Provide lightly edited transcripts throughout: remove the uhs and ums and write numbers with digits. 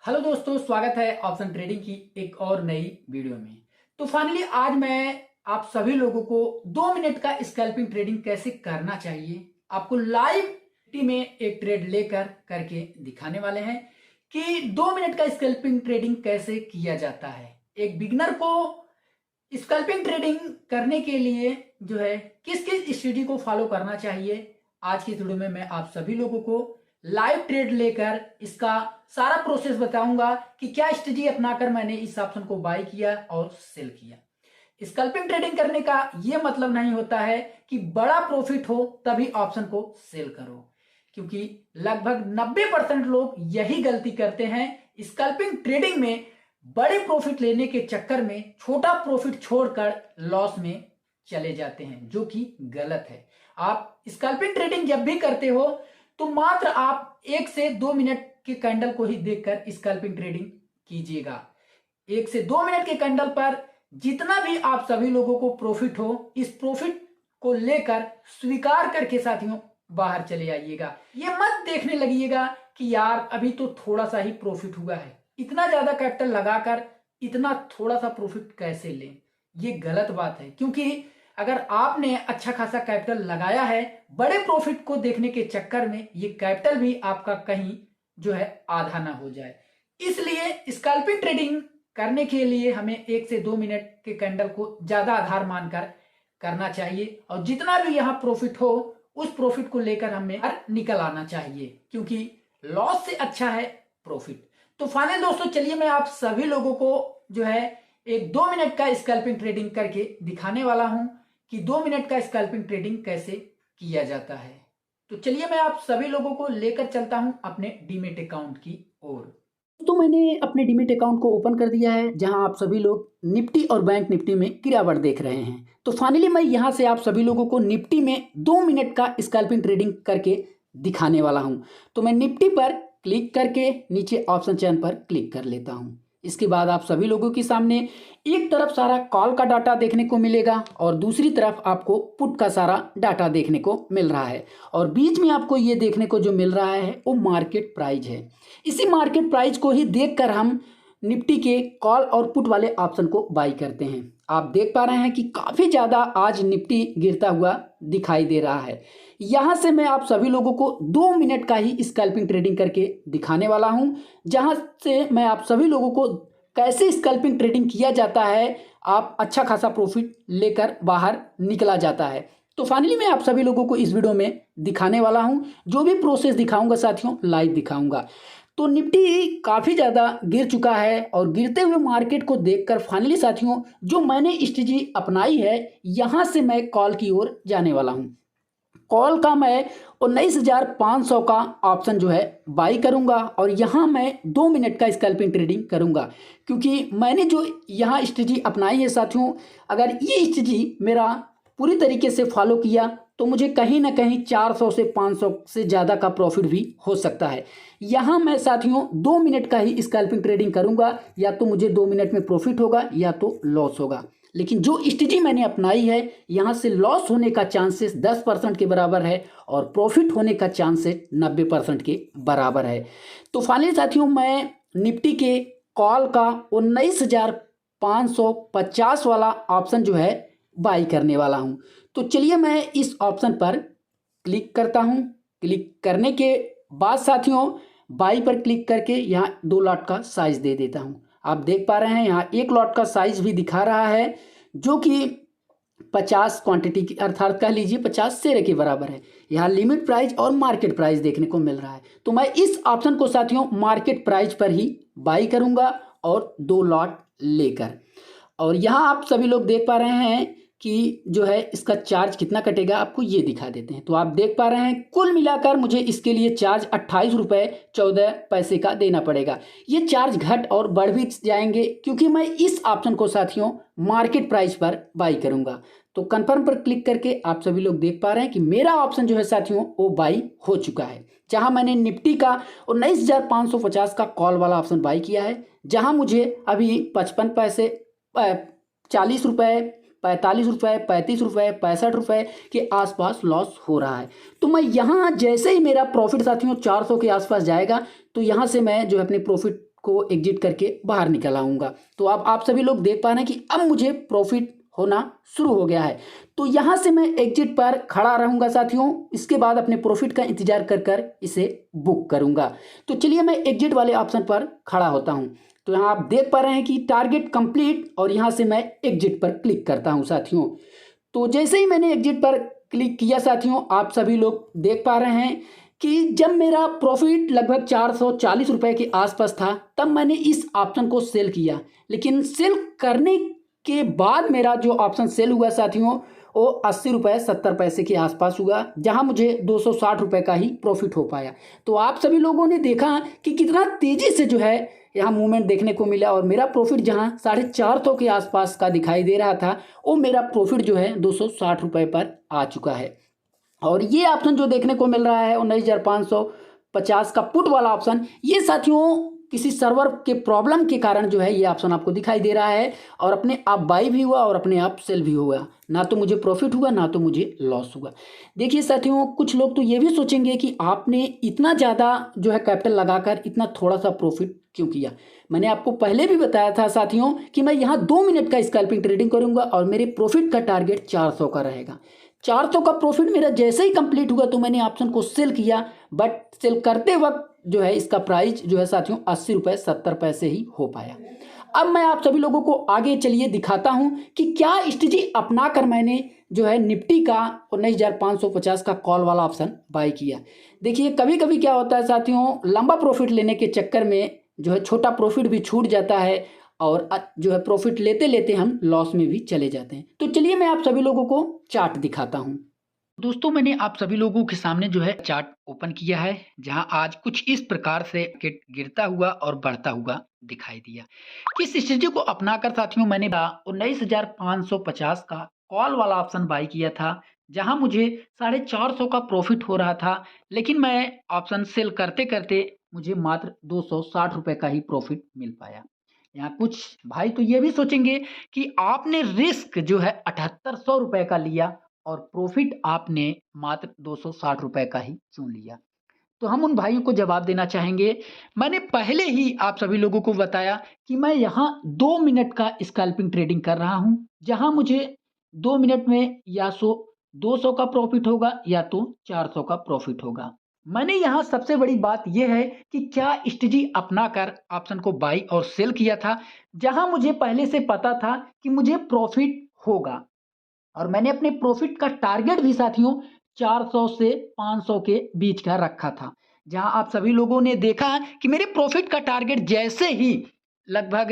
Hello दोस्तों, स्वागत है ऑप्शन ट्रेडिंग की एक और नई वीडियो में। तो फाइनली आज मैं आप सभी लोगों को 2 मिनट का स्कैल्पिंग ट्रेडिंग कैसे करना चाहिए, आपको लाइव में एक ट्रेड लेकर करके दिखाने वाले हैं कि 2 मिनट का स्कैल्पिंग ट्रेडिंग कैसे किया जाता है। एक बिगनर को स्कैल्पिंग ट्रेडिंग करने के लिए जो है किस किस स्ट्रेटजी को फॉलो करना चाहिए, आज की वीडियो में मैं आप सभी लोगों को लाइव ट्रेड लेकर इसका सारा प्रोसेस बताऊंगा कि क्या स्ट्रेटजी अपनाकर मैंने इस ऑप्शन को बाय किया और सेल किया। स्कैल्पिंग ट्रेडिंग करने का यह मतलब नहीं होता है कि बड़ा प्रॉफिट हो तभी ऑप्शन को सेल करो, क्योंकि लगभग 90% लोग यही गलती करते हैं। स्कैल्पिंग ट्रेडिंग में बड़े प्रॉफिट लेने के चक्कर में छोटा प्रॉफिट छोड़कर लॉस में चले जाते हैं, जो कि गलत है। आप स्कैल्पिंग ट्रेडिंग जब भी करते हो तो मात्र आप 1 से 2 मिनट के कैंडल को ही देखकर स्कैल्पिंग ट्रेडिंग कीजिएगा। 1 से 2 मिनट के कैंडल पर जितना भी आप सभी लोगों को प्रॉफिट हो, इस प्रॉफिट को लेकर स्वीकार करके साथियों बाहर चले आइएगा। ये मत देखने लगिएगा कि यार अभी तो थोड़ा सा ही प्रॉफिट हुआ है, इतना ज्यादा कैपिटल लगाकर इतना थोड़ा सा प्रॉफिट कैसे लें। ये गलत बात है, क्योंकि अगर आपने अच्छा खासा कैपिटल लगाया है, बड़े प्रॉफिट को देखने के चक्कर में ये कैपिटल भी आपका कहीं जो है आधा ना हो जाए। इसलिए स्कैल्पिंग ट्रेडिंग करने के लिए हमें 1 से 2 मिनट के कैंडल को ज्यादा आधार मानकर करना चाहिए, और जितना भी यहाँ प्रॉफिट हो उस प्रॉफिट को लेकर हमें निकल आना चाहिए, क्योंकि लॉस से अच्छा है प्रॉफिट। तो फाइनल दोस्तों, चलिए मैं आप सभी लोगों को जो है एक 2 मिनट का स्कैल्पिंग ट्रेडिंग करके दिखाने वाला हूं कि 2 मिनट का स्कैल्पिंग ट्रेडिंग कैसे किया जाता है। तो चलिए मैं आप सभी लोगों को लेकर चलता हूं अपने डीमेट अकाउंट की ओर। तो मैंने अपने डीमेट अकाउंट को ओपन कर दिया है, जहां आप सभी लोग निफ्टी और बैंक निफ्टी में गिरावट देख रहे हैं। तो फाइनली मैं यहां से आप सभी लोगों को निफ्टी में 2 मिनट का स्कैल्पिंग ट्रेडिंग करके दिखाने वाला हूं। तो मैं निफ्टी पर क्लिक करके नीचे ऑप्शन चयन पर क्लिक कर लेता हूं। इसके बाद आप सभी लोगों के सामने एक तरफ सारा कॉल का डाटा देखने को मिलेगा और दूसरी तरफ आपको पुट का सारा डाटा देखने को मिल रहा है, और बीच में आपको ये देखने को जो मिल रहा है वो मार्केट प्राइस है। इसी मार्केट प्राइस को ही देखकर हम निफ्टी के कॉल और पुट वाले ऑप्शन को बाई करते हैं। आप देख पा रहे हैं कि काफ़ी ज़्यादा आज निफ्टी गिरता हुआ दिखाई दे रहा है। यहाँ से मैं आप सभी लोगों को 2 मिनट का ही स्कैल्पिंग ट्रेडिंग करके दिखाने वाला हूँ, जहाँ से मैं आप सभी लोगों को कैसे स्कैल्पिंग ट्रेडिंग किया जाता है, आप अच्छा खासा प्रॉफिट लेकर बाहर निकला जाता है। तो फाइनली मैं आप सभी लोगों को इस वीडियो में दिखाने वाला हूँ। जो भी प्रोसेस दिखाऊंगा साथियों लाइव दिखाऊंगा। तो निफ्टी काफ़ी ज़्यादा गिर चुका है, और गिरते हुए मार्केट को देखकर फाइनली साथियों जो मैंने स्ट्रेटजी अपनाई है, यहाँ से मैं कॉल की ओर जाने वाला हूँ। कॉल का मैं 19,500 का ऑप्शन जो है बाई करूंगा, और यहाँ मैं 2 मिनट का स्कैल्पिंग ट्रेडिंग करूंगा, क्योंकि मैंने जो यहाँ स्ट्रेटजी अपनाई है साथियों, अगर ये स्ट्रेटजी मेरा पूरी तरीके से फॉलो किया तो मुझे कहीं ना कहीं 400 से 500 से ज़्यादा का प्रॉफिट भी हो सकता है। यहाँ मैं साथियों 2 मिनट का ही स्कैल्पिंग ट्रेडिंग करूंगा, या तो मुझे 2 मिनट में प्रॉफिट होगा या तो लॉस होगा। लेकिन जो स्ट्रेटजी मैंने अपनाई है, यहाँ से लॉस होने का चांसेस 10% के बराबर है और प्रॉफिट होने का चांसेस 90% के बराबर है। तो फाइनली साथियों मैं निफ्टी के कॉल का 19,550 वाला ऑप्शन जो है बाई करने वाला हूँ। तो चलिए मैं इस ऑप्शन पर क्लिक करता हूँ। क्लिक करने के बाद साथियों बाई पर क्लिक करके यहाँ 2 लॉट का साइज दे देता हूँ। आप देख पा रहे हैं यहाँ 1 लॉट का साइज भी दिखा रहा है, जो कि 50 क्वांटिटी की अर्थात कह लीजिए 50 शेयर के बराबर है। यहाँ लिमिट प्राइस और मार्केट प्राइस देखने को मिल रहा है। तो मैं इस ऑप्शन को साथियों मार्केट प्राइस पर ही बाई करूंगा और 2 लॉट लेकर। और यहाँ आप सभी लोग देख पा रहे हैं कि जो है इसका चार्ज कितना कटेगा, आपको ये दिखा देते हैं। तो आप देख पा रहे हैं कुल मिलाकर मुझे इसके लिए चार्ज 28 रुपये 14 पैसे का देना पड़ेगा। ये चार्ज घट और बढ़ भी जाएंगे, क्योंकि मैं इस ऑप्शन को साथियों मार्केट प्राइस पर बाई करूंगा। तो कंफर्म पर क्लिक करके आप सभी लोग देख पा रहे हैं कि मेरा ऑप्शन जो है साथियों वो बाई हो चुका है। जहां मैंने निफ्टी का 19,550 का कॉल वाला ऑप्शन बाई किया है, जहां मुझे अभी 55 पैसे 40 रुपये 45 रुपये 35 रुपये 65 रुपये के आसपास लॉस हो रहा है। तो मैं यहाँ जैसे ही मेरा प्रॉफिट साथियों 400 के आसपास जाएगा, तो यहाँ से मैं जो है अपने प्रॉफिट को एग्जिट करके बाहर निकल आऊँगा। तो अब आप सभी लोग देख पा रहे हैं कि अब मुझे प्रॉफिट होना शुरू हो गया है। तो यहाँ से मैं एग्जिट पर खड़ा रहूँगा साथियों, इसके बाद अपने प्रॉफिट का इंतजार कर कर इसे बुक करूँगा। तो चलिए मैं एग्जिट वाले ऑप्शन पर खड़ा होता हूँ। तो यहाँ आप देख पा रहे हैं कि टारगेट कंप्लीट, और यहाँ से मैं एग्जिट पर क्लिक करता हूँ साथियों। तो जैसे ही मैंने एग्जिट पर क्लिक किया साथियों, आप सभी लोग देख पा रहे हैं कि जब मेरा प्रॉफिट लगभग 440 रुपए के आसपास था, तब मैंने इस ऑप्शन को सेल किया। लेकिन सेल करने के बाद मेरा जो ऑप्शन सेल हुआ साथियों, वो 80 रुपये 70 पैसे के आसपास हुआ, जहां मुझे 260 रुपये का ही प्रॉफिट हो पाया। तो आप सभी लोगों ने देखा कि कितना तेज़ी से जो है यहाँ मूवमेंट देखने को मिला, और मेरा प्रॉफिट जहाँ 450 के आसपास का दिखाई दे रहा था, वो मेरा प्रॉफिट जो है 260 रुपये पर आ चुका है। और ये ऑप्शन जो देखने को मिल रहा है 19,550 का पुट वाला ऑप्शन, ये साथियों किसी सर्वर के प्रॉब्लम के कारण जो है ये ऑप्शन आपको दिखाई दे रहा है, और अपने आप बाई भी हुआ और अपने आप सेल भी हुआ। ना तो मुझे प्रॉफिट हुआ, ना तो मुझे लॉस हुआ। देखिए साथियों, कुछ लोग तो ये भी सोचेंगे कि आपने इतना ज़्यादा जो है कैपिटल लगाकर इतना थोड़ा सा प्रॉफिट क्यों किया। मैंने आपको पहले भी बताया था साथियों कि मैं यहाँ 2 मिनट का स्कैल्पिंग ट्रेडिंग करूँगा, और मेरे प्रॉफिट का टारगेट 400 का रहेगा। 400 का प्रॉफिट मेरा जैसे ही कंप्लीट हुआ तो मैंने ऑप्शन को सेल किया, बट सेल करते वक्त जो है इसका प्राइस जो है साथियों 80 रुपये 70 पैसे ही हो पाया। अब मैं आप सभी लोगों को आगे चलिए दिखाता हूं कि क्या स्ट्रेटजी अपनाकर मैंने जो है निफ्टी का 19,550 का कॉल वाला ऑप्शन बाय किया। देखिए कभी कभी क्या होता है साथियों, लंबा प्रॉफिट लेने के चक्कर में जो है छोटा प्रॉफिट भी छूट जाता है, और जो है प्रॉफिट लेते लेते हम लॉस में भी चले जाते हैं। तो चलिए मैं आप सभी लोगों को चार्ट दिखाता हूं। दोस्तों, मैंने आप सभी लोगों के सामने जो है चार्ट ओपन किया है, जहां आज कुछ इस प्रकार से मार्केट गिरता हुआ और बढ़ता हुआ दिखाई दिया। किस स्ट्रेटजी को अपनाकर साथियों मैंने 19,550 का कॉल वाला ऑप्शन बाय किया था, जहां मुझे 450 का प्रॉफिट हो रहा था, लेकिन मैं ऑप्शन सेल करते करते मुझे मात्र 260 रुपए का ही प्रॉफिट मिल पाया। यहाँ कुछ भाई तो ये भी सोचेंगे कि आपने रिस्क जो है 7800 रुपए का लिया, और प्रॉफिट आपने मात्र 260 रुपए का ही क्यों लिया। तो हम उन भाइयों को जवाब देना चाहेंगे, मैंने पहले ही आप सभी लोगों को बताया कि मैं यहाँ 2 मिनट का स्कैल्पिंग ट्रेडिंग कर रहा हूँ, जहां मुझे 2 मिनट में या 200 का प्रॉफिट होगा या तो 400 का प्रॉफिट होगा। मैंने यहाँ सबसे बड़ी बात यह है कि क्या स्ट्रेटजी अपनाकर ऑप्शन को बाई और सेल किया था, जहां मुझे पहले से पता था कि मुझे प्रॉफिट होगा, और मैंने अपने प्रॉफिट का टारगेट भी साथियों 400 से 500 के बीच का रखा था। जहां आप सभी लोगों ने देखा कि मेरे प्रॉफिट का टारगेट जैसे ही लगभग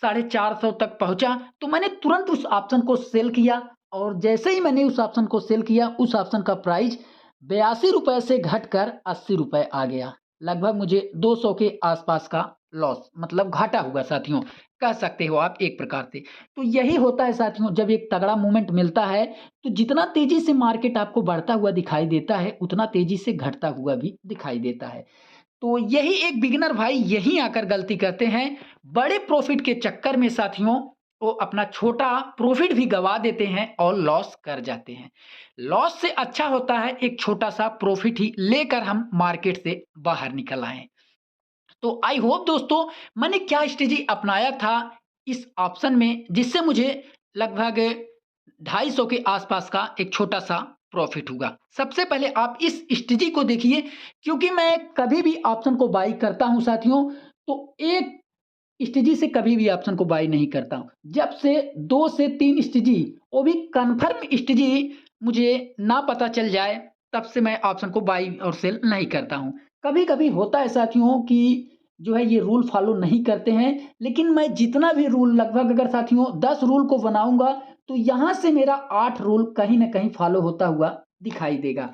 450 तक पहुंचा, तो मैंने तुरंत उस ऑप्शन को सेल किया, और जैसे ही मैंने उस ऑप्शन को सेल किया, उस ऑप्शन का प्राइस 82 रुपए से घटकर 80 रुपए आ गया। लगभग मुझे 200 के आसपास का लॉस मतलब घाटा हुआ साथियों, कह सकते हो आप एक प्रकार से। तो यही होता है साथियों, जब एक तगड़ा मूवमेंट मिलता है, तो जितना तेजी से मार्केट आपको बढ़ता हुआ दिखाई देता है, उतना तेजी से घटता हुआ भी दिखाई देता है। तो यही एक बिगिनर भाई यहीं आकर गलती करते हैं, बड़े प्रॉफिट के चक्कर में साथियों वो अपना छोटा प्रॉफिट भी गवा देते हैं और लॉस कर जाते हैं। लॉस से अच्छा होता है एक छोटा सा प्रॉफिट ही लेकर हम मार्केट से बाहर निकल आए। तो आई होप दोस्तों, मैंने क्या स्ट्रेटजी अपनाया था इस ऑप्शन में, जिससे मुझे लगभग 250 के आसपास का एक छोटा सा प्रॉफिट हुआ। सबसे पहले आप इस स्ट्रेटजी को देखिए, क्योंकि मैं कभी भी ऑप्शन को बाई करता हूं साथियों, तो एक स्ट्रेटजी से कभी भी ऑप्शन को बाई नहीं करता हूं। जब से 2 से 3 स्ट्रेटजी, वो भी कंफर्म स्ट्रेटजी मुझे ना पता चल जाए, तब से मैं ऑप्शन को बाई और सेल नहीं करता हूं। कभी कभी होता है साथियों कि जो है ये रूल फॉलो नहीं करते हैं, लेकिन मैं जितना भी रूल लगभग अगर साथियों 10 रूल को बनाऊंगा, तो यहां से मेरा 8 रूल कहीं ना कहीं फॉलो होता हुआ दिखाई देगा।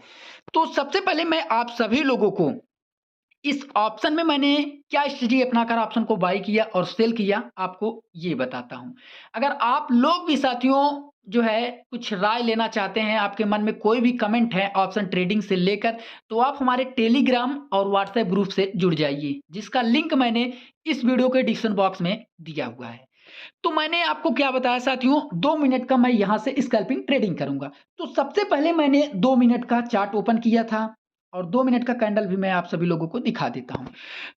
तो सबसे पहले मैं आप सभी लोगों को इस ऑप्शन में मैंने क्या स्ट्रेटजी अपनाकर ऑप्शन को बाई किया और सेल किया, आपको ये बताता हूं। अगर आप लोग भी साथियों जो है कुछ राय लेना चाहते हैं, आपके मन में कोई भी कमेंट है ऑप्शन ट्रेडिंग से लेकर, तो आप हमारे टेलीग्राम और व्हाट्सएप ग्रुप से जुड़ जाइए, जिसका लिंक मैंने इस वीडियो के डिस्क्रिप्शन बॉक्स में दिया हुआ है। तो मैंने आपको क्या बताया साथियों, 2 मिनट का मैं यहां से स्कैल्पिंग ट्रेडिंग करूंगा। तो सबसे पहले मैंने 2 मिनट का चार्ट ओपन किया था, और 2 मिनट का कैंडल भी मैं आप सभी लोगों को दिखा देता हूँ।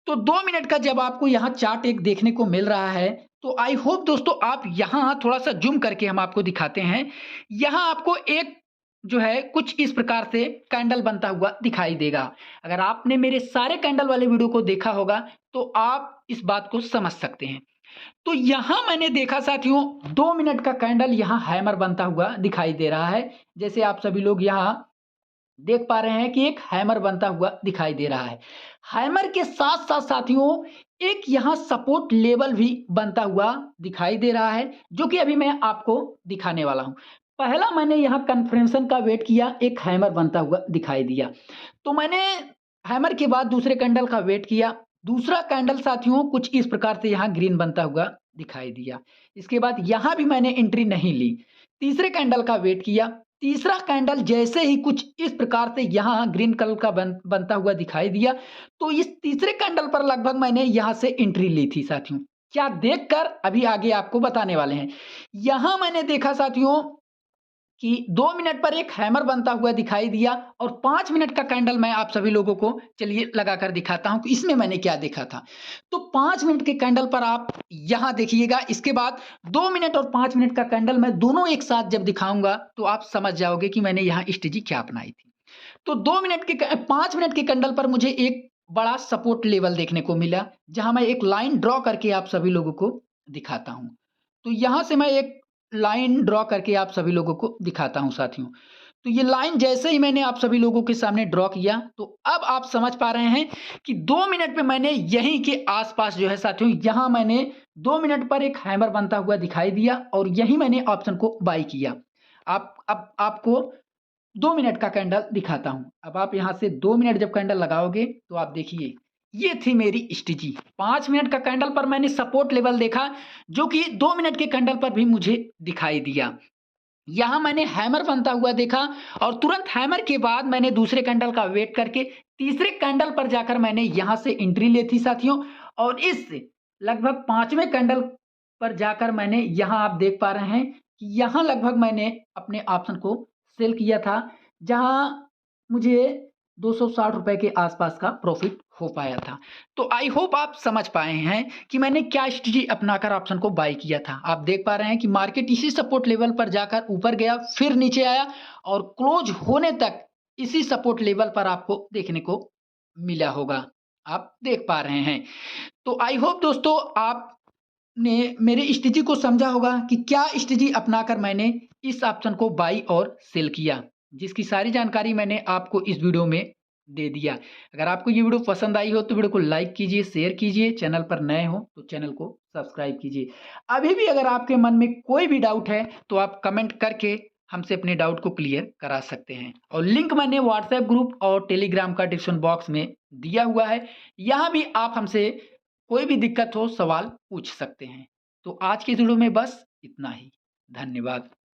तो 2 मिनट का जब आपको यहाँ चार्ट एक देखने को मिल रहा है, तो आई होप दोस्तों आप यहाँ थोड़ा-सा ज़ूम करके हम आपको दिखाते हैं। यहाँ आपको एक जो है कुछ इस प्रकार से कैंडल बनता हुआ दिखाई देगा। अगर आपने मेरे सारे कैंडल वाले वीडियो को देखा होगा, तो आप इस बात को समझ सकते हैं। तो यहाँ मैंने देखा साथियों 2 मिनट का कैंडल यहाँ हैमर बनता हुआ दिखाई दे रहा है। जैसे आप सभी लोग यहाँ देख पा रहे हैं कि एक हैमर बनता हुआ दिखाई दे रहा है। हैमर के साथ-साथ साथियों एक यहाँ सपोर्ट लेवल भी बनता हुआ दिखाई दे रहा है, जो कि अभी मैं आपको दिखाने वाला हूँ। पहला मैंने यहाँ कन्फर्मेशन का वेट किया, एक हैमर बनता हुआ दिखाई दिया। तो मैंने हैमर के बाद दूसरे कैंडल का वेट किया। दूसरा कैंडल साथियों कुछ इस प्रकार से यहाँ ग्रीन बनता हुआ दिखाई दिया। इसके बाद यहाँ भी मैंने एंट्री नहीं ली। तीसरे कैंडल का वेट किया। तीसरा कैंडल जैसे ही कुछ इस प्रकार से यहाँ ग्रीन कलर का बनता हुआ दिखाई दिया, तो इस तीसरे कैंडल पर लगभग मैंने यहाँ से एंट्री ली थी साथियों। क्या देखकर अभी आगे आपको बताने वाले हैं। यहाँ मैंने देखा साथियों कि 2 मिनट पर एक हैमर बनता हुआ दिखाई दिया और 5 मिनट का कैंडल मैं आप सभी लोगों को चलिए लगाकर दिखाता हूं कि इसमें मैंने क्या देखा था। तो 5 मिनट के कैंडल पर आप यहां देखिएगा। इसके बाद 2 मिनट और 5 मिनट का कैंडल मैं दोनों एक साथ जब दिखाऊंगा तो आप समझ जाओगे कि मैंने यहाँ स्ट्रेटजी क्या अपनाई थी। तो 5 मिनट के कैंडल पर मुझे एक बड़ा सपोर्ट लेवल देखने को मिला, जहां मैं एक लाइन ड्रॉ करके आप सभी लोगों को दिखाता हूं। तो यहां से मैं एक लाइन ड्रॉ करके आप सभी लोगों को दिखाता हूं साथियों। तो ये लाइन जैसे ही मैंने आप सभी लोगों के सामने ड्रॉ किया, तो अब आप समझ पा रहे हैं कि 2 मिनट पे मैंने यहीं के आस-पास जो है साथियों, यहाँ मैंने 2 मिनट पर एक हैमर बनता हुआ दिखाई दिया और यहीं मैंने ऑप्शन को बाय किया। अब आपको 2 मिनट का कैंडल दिखाता हूँ। अब आप यहाँ से 2 मिनट जब कैंडल लगाओगे, तो आप देखिए, ये थी मेरी स्ट्रेटजी। 5 मिनट का कैंडल पर मैंने सपोर्ट लेवल देखा, जो कि 2 मिनट के कैंडल पर भी मुझे दिखाई दिया। यहाँ मैंने हैमर बनता हुआ देखा और तुरंत हैमर के बाद मैंने दूसरे कैंडल का वेट करके तीसरे कैंडल पर जाकर मैंने यहाँ से एंट्री ली थी साथियों, और इस लगभग 5वें कैंडल पर जाकर मैंने यहाँ आप देख पा रहे हैं कि यहाँ लगभग मैंने अपने ऑप्शन को सेल किया था, जहाँ मुझे ₹260 के आसपास का प्रॉफिट हो पाया था। तो आई होप आप समझ पाए हैं कि मैंने क्या स्ट्रेटजी अपनाकर ऑप्शन को बाय किया था। आप देख पा रहे हैं कि मार्केट इसी सपोर्ट लेवल पर जाकर ऊपर गया, फिर नीचे आया और क्लोज होने तक इसी सपोर्ट लेवल पर आपको देखने को मिला होगा। आप देख पा रहे हैं। तो आई होप दोस्तों आपने मेरे स्ट्रेटजी को समझा होगा कि क्या स्ट्रेटजी अपनाकर मैंने इस ऑप्शन को बाई और सेल किया, जिसकी सारी जानकारी मैंने आपको इस वीडियो में दे दिया। अगर आपको ये वीडियो पसंद आई हो तो वीडियो को लाइक कीजिए, शेयर कीजिए, चैनल पर नए हो तो चैनल को सब्सक्राइब कीजिए। अभी भी अगर आपके मन में कोई भी डाउट है तो आप कमेंट करके हमसे अपने डाउट को क्लियर करा सकते हैं, और लिंक मैंने व्हाट्सएप ग्रुप और टेलीग्राम का डिस्क्रिप्शन बॉक्स में दिया हुआ है। यहाँ भी आप हमसे कोई भी दिक्कत हो, सवाल पूछ सकते हैं। तो आज की इस वीडियो में बस इतना ही। धन्यवाद।